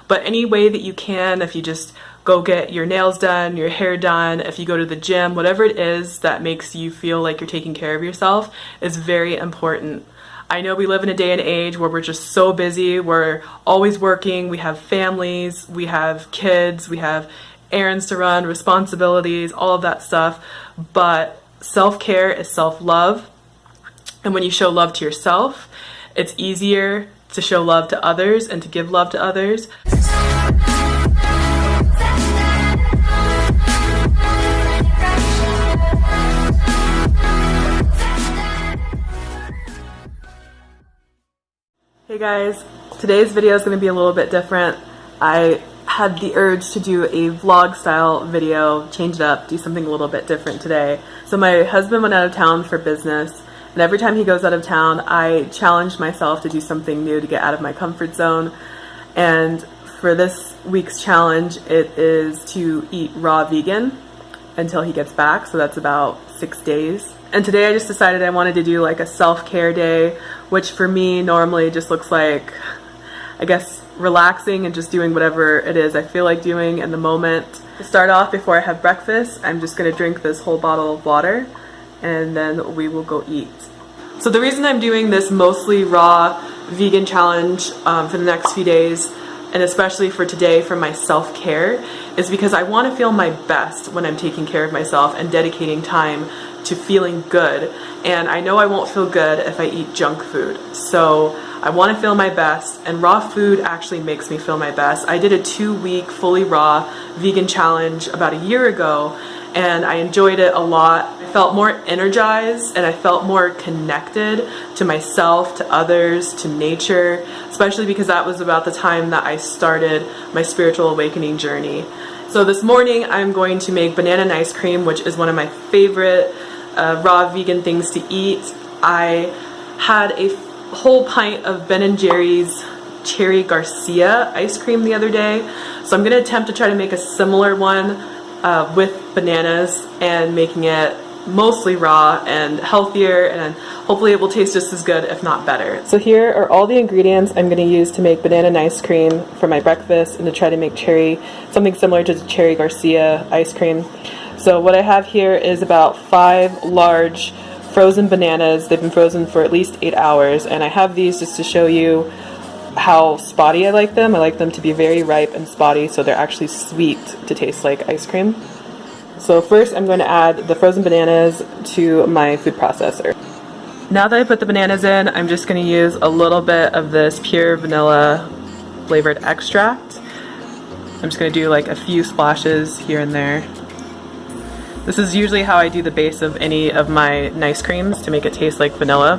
But any way that you can, if you just go get your nails done, your hair done, if you go to the gym, whatever it is that makes you feel like you're taking care of yourself is very important. I know we live in a day and age where we're just so busy, we're always working, we have families, we have kids, we have errands to run, responsibilities, all of that stuff, but self-care is self-love, and when you show love to yourself, it's easier to show love to others and to give love to others. Hey guys, today's video is going to be a little bit different. I had the urge to do a vlog style video, change it up, do something a little bit different today. So my husband went out of town for business, and every time he goes out of town, I challenge myself to do something new to get out of my comfort zone. And for this week's challenge, it is to eat raw vegan until he gets back, so that's about 6 days. And today I just decided I wanted to do like a self-care day, which for me normally just looks like, I guess, relaxing and just doing whatever it is I feel like doing in the moment. To start off, before I have breakfast, I'm just going to drink this whole bottle of water, and then we will go eat. So the reason I'm doing this mostly raw vegan challenge for the next few days, and especially for today for my self-care, is because I want to feel my best when I'm taking care of myself and dedicating time to feeling good. And I know I won't feel good if I eat junk food. So I want to feel my best, and raw food actually makes me feel my best. I did a 2-week fully raw vegan challenge about a year ago, and I enjoyed it a lot. I felt more energized and I felt more connected to myself, to others, to nature, especially because that was about the time that I started my spiritual awakening journey. So this morning I'm going to make banana and ice cream, which is one of my favorite raw vegan things to eat. I had a whole pint of Ben & Jerry's Cherry Garcia ice cream the other day, so I'm going to attempt to try to make a similar one with bananas and making it mostly raw and healthier, and hopefully it will taste just as good, if not better. So here are all the ingredients I'm going to use to make banana and ice cream for my breakfast and to try to make something similar to the Cherry Garcia ice cream. So what I have here is about 5 large frozen bananas. They've been frozen for at least 8 hours, and I have these just to show you how spotty I like them. I like them to be very ripe and spotty, so they're actually sweet to taste like ice cream. So first I'm going to add the frozen bananas to my food processor. Now that I put the bananas in, I'm just going to use a little bit of this pure vanilla flavored extract. I'm just going to do like a few splashes here and there. This is usually how I do the base of any of my nice creams, to make it taste like vanilla.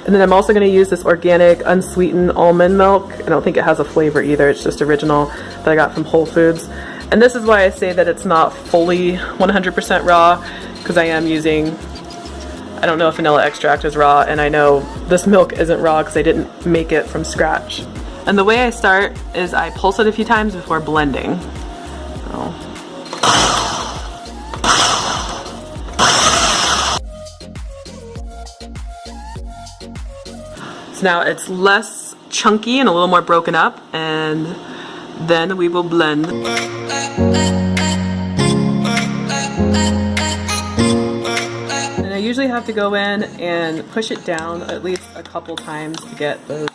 And then I'm also going to use this organic unsweetened almond milk. I don't think it has a flavor either, it's just original, that I got from Whole Foods. And this is why I say that it's not fully 100% raw, because I am using, I don't know if vanilla extract is raw, and I know this milk isn't raw because I didn't make it from scratch. And the way I start is I pulse it a few times before blending. So now it's less chunky and a little more broken up, and then we will blend. And I usually have to go in and push it down at least a couple times to get those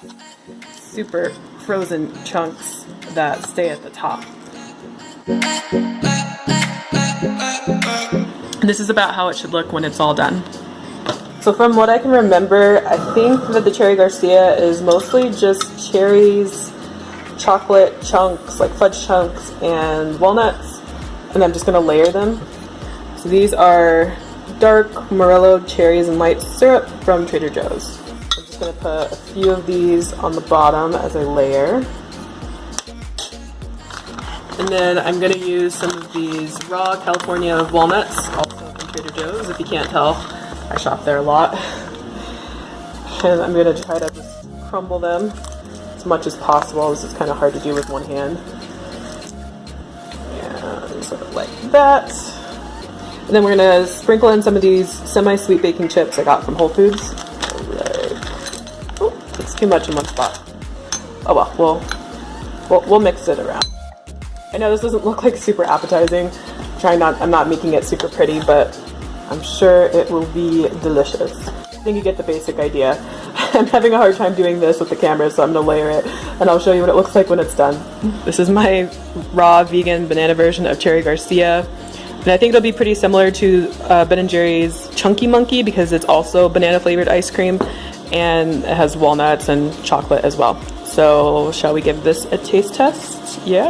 super frozen chunks that stay at the top. And this is about how it should look when it's all done. So from what I can remember, I think that the Cherry Garcia is mostly just cherries, chocolate chunks, like fudge chunks, and walnuts, and I'm just going to layer them. So these are dark Morello cherries and white syrup from Trader Joe's. I'm just going to put a few of these on the bottom as I layer. And then I'm going to use some of these raw California walnuts, also from Trader Joe's. If you can't tell, I shop there a lot. And I'm going to try to just crumble them as much as possible. This is kind of hard to do with one hand. And sort of like that. And then we're going to sprinkle in some of these semi-sweet baking chips I got from Whole Foods. Oh, it's too much in one spot. Oh well, we'll we'll mix it around. I know this doesn't look like super appetizing. I'm not making it super pretty, but I'm sure it will be delicious. I think you get the basic idea. I'm having a hard time doing this with the camera, so I'm gonna layer it and I'll show you what it looks like when it's done. This is my raw vegan banana version of Cherry Garcia. And I think it'll be pretty similar to Ben & Jerry's Chunky Monkey because it's also banana flavored ice cream and it has walnuts and chocolate as well. So shall we give this a taste test? Yeah?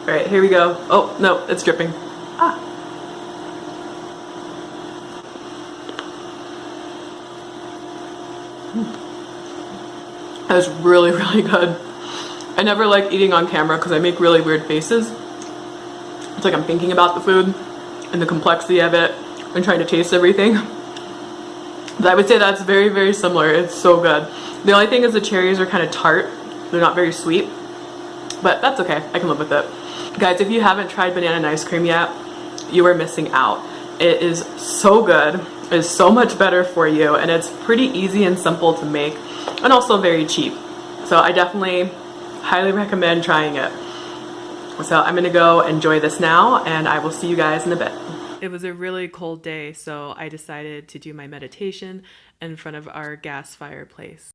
All right, here we go. Oh, no, it's dripping. Ah. That's really, really good. I never like eating on camera because I make really weird faces. It's like I'm thinking about the food and the complexity of it and trying to taste everything. But I would say that's very, very similar. It's so good. The only thing is the cherries are kind of tart. They're not very sweet, but that's okay. I can live with it. Guys, if you haven't tried banana and ice cream yet, you are missing out. It is so good. It is so much better for you, and it's pretty easy and simple to make, and also very cheap. So I definitely highly recommend trying it. So I'm gonna go enjoy this now, and I will see you guys in a bit. It was a really cold day, so I decided to do my meditation in front of our gas fireplace.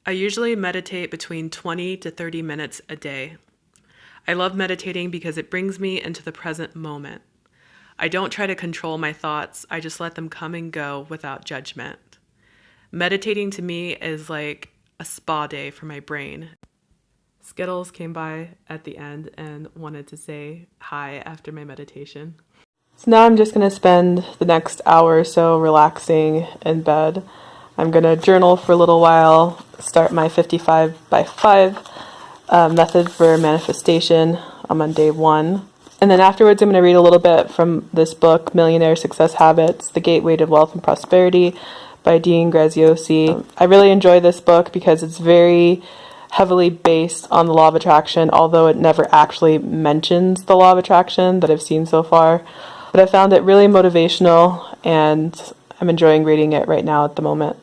I usually meditate between 20 to 30 minutes a day. I love meditating because it brings me into the present moment. I don't try to control my thoughts, I just let them come and go without judgment. Meditating to me is like a spa day for my brain. Skittles came by at the end and wanted to say hi after my meditation. So now I'm just going to spend the next hour or so relaxing in bed. I'm going to journal for a little while, start my 55 by 5 method for manifestation. I'm on day 1. And then afterwards I'm going to read a little bit from this book, Millionaire Success Habits, The Gateway to Wealth and Prosperity by Garcia. I really enjoy this book because it's very heavily based on the law of attraction, although it never actually mentions the law of attraction that I've seen so far. But I found it really motivational, and I'm enjoying reading it right now at the moment.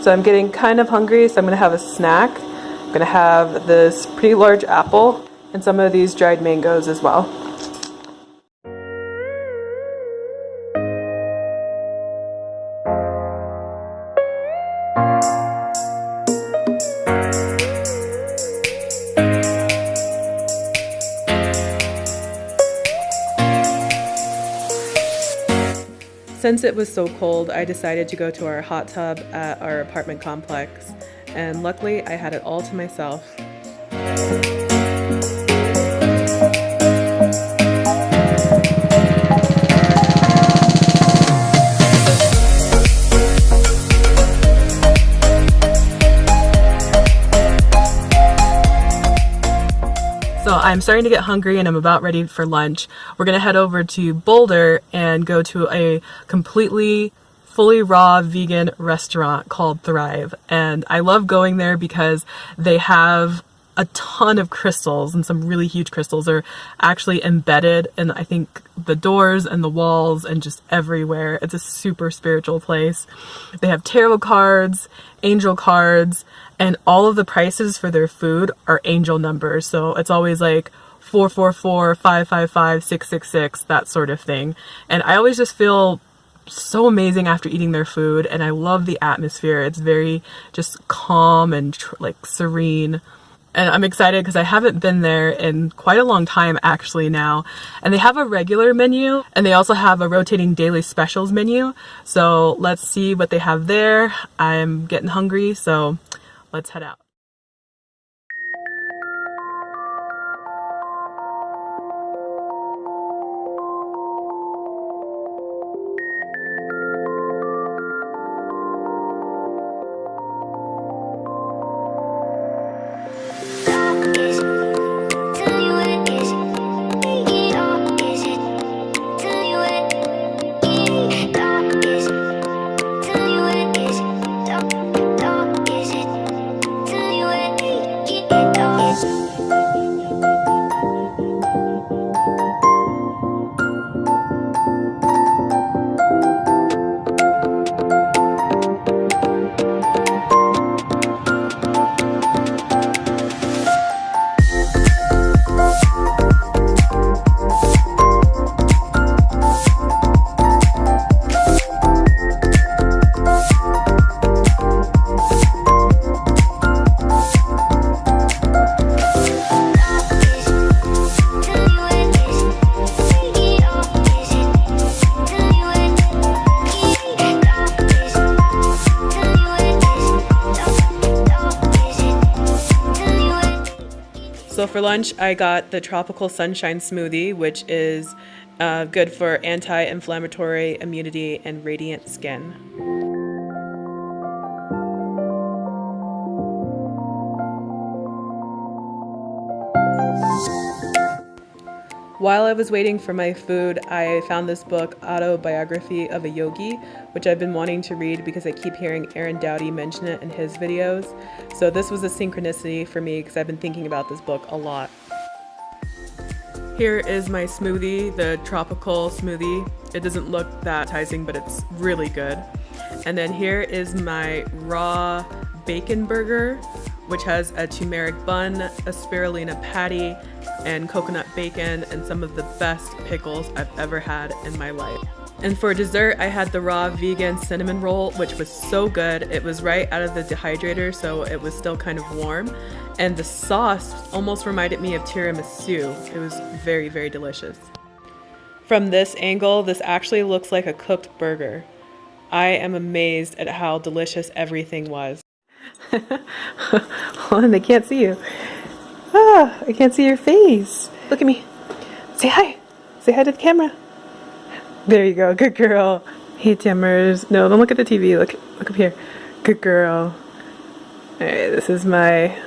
So I'm getting kind of hungry, so I'm going to have a snack. I'm going to have this pretty large apple and some of these dried mangoes as well. Since it was so cold, I decided to go to our hot tub at our apartment complex, and luckily I had it all to myself. So I'm starting to get hungry and I'm about ready for lunch. We're gonna head over to Boulder and go to a completely fully raw vegan restaurant called Thrive. And I love going there because they have a ton of crystals, and some really huge crystals are actually embedded in, I think, the doors and the walls and just everywhere. It's a super spiritual place. They have tarot cards, angel cards, and all of the prices for their food are angel numbers. So it's always like 444, 555, 666, that sort of thing. And I always just feel so amazing after eating their food, and I love the atmosphere. It's very just calm and like serene. And I'm excited because I haven't been there in quite a long time actually now. And they have a regular menu, and they also have a rotating daily specials menu. So let's see what they have there. I'm getting hungry, so let's head out. To So for lunch, I got the Tropical Sunshine Smoothie, which is good for anti-inflammatory immunity and radiant skin. While I was waiting for my food, I found this book, Autobiography of a Yogi, which I've been wanting to read because I keep hearing Aaron Doughty mention it in his videos. So this was a synchronicity for me because I've been thinking about this book a lot. Here is my smoothie, the tropical smoothie. It doesn't look that appetizing, but it's really good. And then here is my raw bacon burger, which has a turmeric bun, a spirulina patty, and coconut bacon, and some of the best pickles I've ever had in my life. And for dessert, I had the raw vegan cinnamon roll, which was so good. It was right out of the dehydrator, so it was still kind of warm. And the sauce almost reminded me of tiramisu. It was very, very delicious. From this angle, this actually looks like a cooked burger. I am amazed at how delicious everything was. Hold on, they can't see you. Ah, I can't see your face. Look at me. Say hi. Say hi to the camera. There you go. Good girl. Hey, Timmers. No, don't look at the TV. Look up here. Good girl. Alright, this is my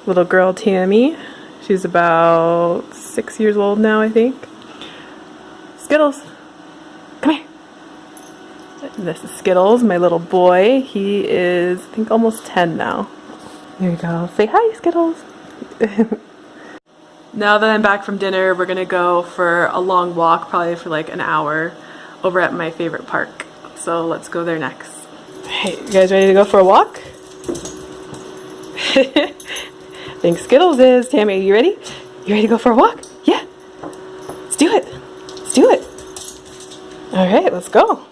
little girl, Tammy. She's about 6 years old now, I think. Skittles. Come here. This is Skittles, my little boy. He is, I think, almost 10 now. There you go. Say hi, Skittles. Now that I'm back from dinner, we're gonna go for a long walk, probably for like an hour, over at my favorite park. So let's go there next. Hey, you guys ready to go for a walk? I think Skittles is. Tammy, are you ready? You ready to go for a walk? Yeah. Let's do it. Let's do it. All right, let's go.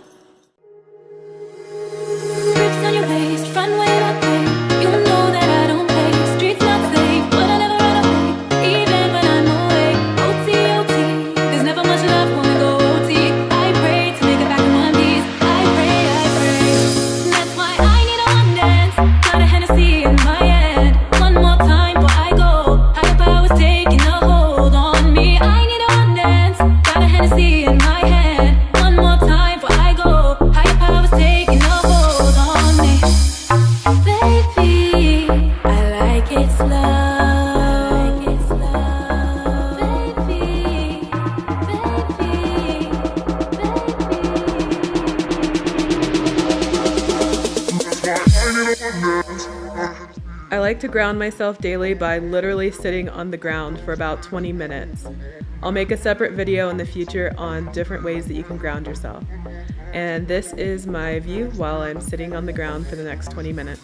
I like to ground myself daily by literally sitting on the ground for about 20 minutes. I'll make a separate video in the future on different ways that you can ground yourself. And this is my view while I'm sitting on the ground for the next 20 minutes.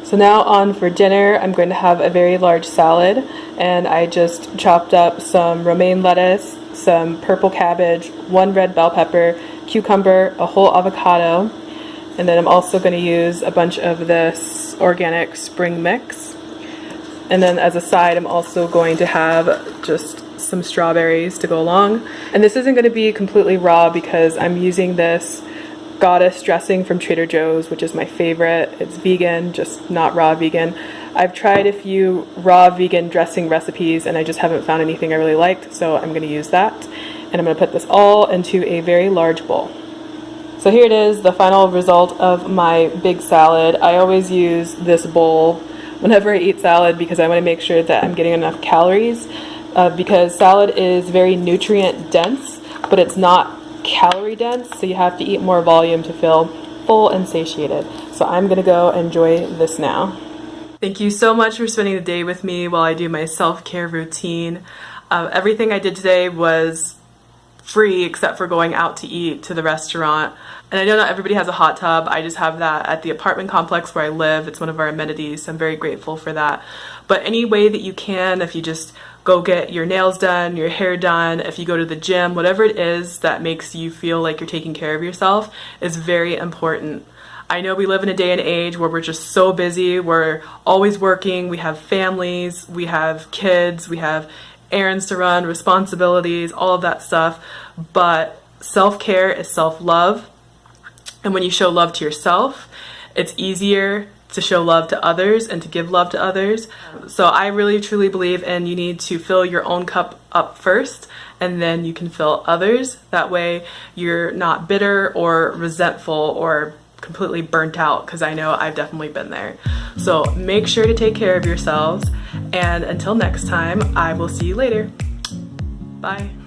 So now on for dinner, I'm going to have a very large salad, and I just chopped up some romaine lettuce, some purple cabbage, 1 red bell pepper, cucumber, a whole avocado, and then I'm also going to use a bunch of this organic spring mix. And then as a side, I'm also going to have just some strawberries to go along. And this isn't going to be completely raw because I'm using this goddess dressing from Trader Joe's, which is my favorite. It's vegan, just not raw vegan. I've tried a few raw vegan dressing recipes and I just haven't found anything I really liked, so I'm going to use that. And I'm going to put this all into a very large bowl. So here it is, the final result of my big salad. I always use this bowl whenever I eat salad because I want to make sure that I'm getting enough calories because salad is very nutrient dense, but it's not calorie dense, so you have to eat more volume to feel full and satiated. So I'm going to go enjoy this now. Thank you so much for spending the day with me while I do my self-care routine. Everything I did today was free except for going out to eat to the restaurant. And I know not everybody has a hot tub. I just have that at the apartment complex where I live. It's one of our amenities, so I'm very grateful for that. But any way that you can, if you just go get your nails done, your hair done, if you go to the gym, whatever it is that makes you feel like you're taking care of yourself is very important. I know we live in a day and age where we're just so busy, we're always working, we have families, we have kids, we have errands to run, responsibilities, all of that stuff, but self-care is self-love, and when you show love to yourself, it's easier to show love to others and to give love to others. So I really truly believe in you need to fill your own cup up first, and then you can fill others. That way you're not bitter or resentful or completely burnt out, because I know I've definitely been there. So make sure to take care of yourselves, and until next time, I will see you later. Bye.